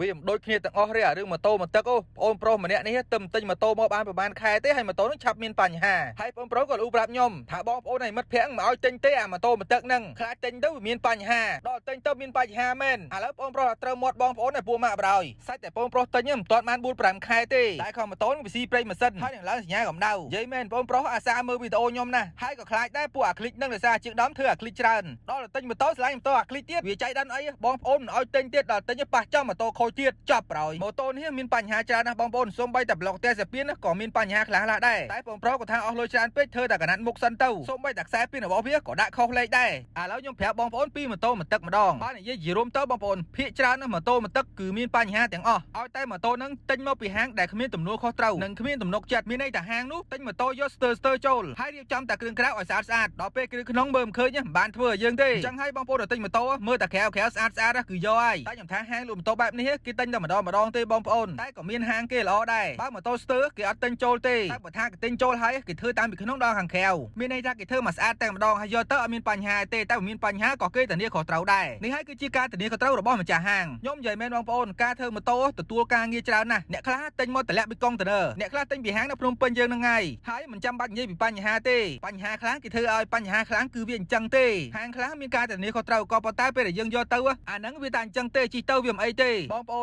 វាមិនដូចគ្នាទាំងអស់ទេអារឿងម៉ូតូមកទឹកអូបងប្រុសម្នាក់នេះទៅទិញម៉ូតូមកបានប្រហែលខែទេហើយម៉ូតូនឹងឆាប់មានបញ្ហាហើយបងប្រុសក៏លូប្រាប់ខ្ញុំថាបងប្អូនហើយមិត្តភក្តិមកឲ្យទិញទេអាម៉ូតូមកទឹកហ្នឹងខ្លាចទិញទៅវាមានបញ្ហាដល់ទិញទៅមានបញ្ហាមែនឥឡូវបងប្រុសត្រូវមាត់បងប្អូនឲ្យពួកម៉ាក់បរោយសាច់តែបងប្រុសទិញមិនទាន់បាន4 5ខែទេតែខំម៉ូតូនឹងវាស៊ីប្រេងម៉ាស៊ីនហើយនឹងឡើងសញ្ញាកម្ដៅនិយាយមែនបងប្រុសអាសាមើលវីដេអូខ្ញុំណាហើយក៏ខ្លាចដែរពួកអាคลิกនឹងដោយសារជាងដំធ្វើអាคลิกច្រើនដល់ទិញម៉ូតូឆ្លាញ់ម៉ូតូអាคลิกទៀតវាចៃដន្យអីបងប្អូនមិនឲ្យទិញទៀតដល់ទិញប៉ះចំម៉ូតូខូចទៀតចប់ប្រយម៉ូតូនេះមានបញ្ហាច្រើនណាស់បងប្អូនសូម្បីតែប្លុកផ្ទះសាពីនក៏មានបញ្ហាខ្លះៗដែរតែបងប្រុសក៏ថាអស់លុយច្រើនពេកធ្វើតែកណាត់មុខសិនទៅសូម្បីតែខ្សែពីនរបស់វាក៏ដាក់ខុសលេខដែរឥឡូវខ្ញុំប្រាប់បងប្អូនពីម៉ូតូមកទឹកម្ដងបាទនិយាយជារួមទៅបងប្អូនភាគច្រើនណាស់ម៉ូតូមកទឹកគឺមានបញ្ហាទាំងអស់ឲ្យតែម៉ូតូនឹងទិញមកពីហាងដែលគ្មានទំនួលខុសត្រូវនិងគ្មានទំនុកចិត្តមានន័យថាហាងនោះទិញម៉ូតូយកស្ទើរចូលហើយរៀបចំតែគ្រឿងក្រៅឲ្យស្អាតដល់ពេលគ្រឿងក្នុងមើលមិនឃើញមិនបានធ្វើឲ្យយើងទេអញ្ចឹងហើយបងប្អូនទិញម៉ូតូមើលតែក្រៅស្អាតគឺយកហើយតែខ្ញុំថាហាងលក់ម៉ូតូបែបនេះគេទិញតែម្ដងទេបងប្អូនតែក៏មានហាងគេល្អដែរបើម៉ូតូស្ទើរគេអត់ទិញចូលទេតែបើថាគេទិញចូលហើយគេធ្វើតាមពីក្នុងដល់ខាងក្រៅមានន័យថាគេធ្វើមកស្អាតតែម្ដងហើយយកទៅអត់មានបញ្ហាទេតែបើមានបញ្ហាក៏គេធានាខុសត្រូវដែរនេះហើយគឺជាការធានាខុសត្រូវរបស់ម្ចាស់ហាងខ្ញុំនិយាយមែនបងប្អូនការធ្វើម៉ូតូទទួលការងារច្រើនណាស់អ្នកខ្លះទិញមកតម្លាក់ពីកុងតឺន័រអ្នកខ្លះទិញពីហាងនៅភ្នំពេញយើងហ្នឹងហើយមិនចាំបាច់និយាយពីបញ្ហាទេបញ្ហាខ្លះគេធ្វើឲ្យបញ្ហាខ្លាំងគឺវាអញ្ចឹងទេហាងខ្លះមានការធានាខុសត្រូវក៏ប៉ុន្តែពេលដែលយើងយកទៅអាហ្នឹងវាតែអញ្ចឹងទេជីទៅវាមិនអីទេបងប្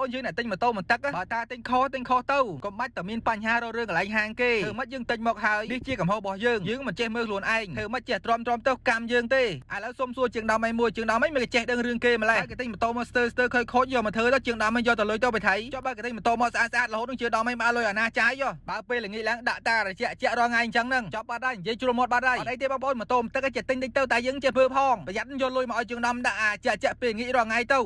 អូនយើងអ្នកទិញម៉ូតូមិនទឹកបើតាទិញខុសទៅកុំបាច់តែមានបញ្ហារករឿងកន្លែងហាងគេធ្វើមិនយើងទិញមកហើយនេះជាកំហុសរបស់យើងមិនចេះមើលខ្លួនឯងធ្វើមិនចេះទ្រាំទៅកម្មយើងទេឥឡូវសុំសួរជាងដំឯមួយជាងដំឯមិនចេះដឹងរឿងគេម្ល៉េះគេទិញម៉ូតូមកស្ទើរខូចយកមកធ្វើទៅជាងដំឯយកទៅលុយទៅបិទៃចុះបើគេទិញម៉ូតូមកស្អាតរហូតនឹងជាដំឯមកលុយអាណាចាយបើពេលល្ងាចឡើងដាក់តារជាក់រាល់ថ្ងៃអញ្ចឹងហ្នឹងចប់បាត់ហើយនិយាយជ្រុលមាត់បាត់ហើយអត់អីទេបងប្អូនម៉ូតូមិនទឹកចេះទិញទៅតែយើងចេះធ្វើផងប្រយ័ត្នយកលុយមកឲ្យជាងដំដាក់អាជាក់ពេលល្ងាចរាល់ថ្ងៃទៅ